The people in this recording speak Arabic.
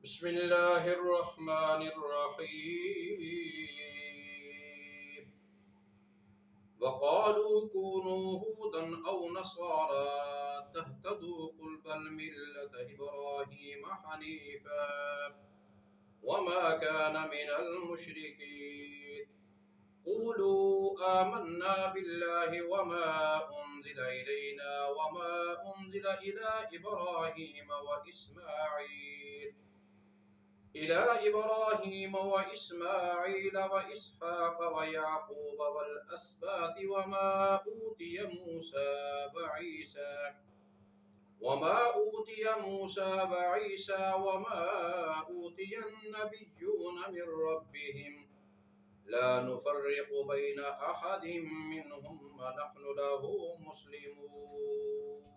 بسم الله الرحمن الرحيم وقالوا كونوا هودا أو نصارى تهتدوا قل بل ملة إبراهيم حنيفا وما كان من المشركين قولوا آمنا بالله وما أنزل إلينا وما أنزل إلى إبراهيم وإسماعيل وإسحاق ويعقوب والأسباط وما أوتي موسى وعيسى وما أوتي النبيون من ربهم لا نفرق بين أحد منهم ونحن له مسلمون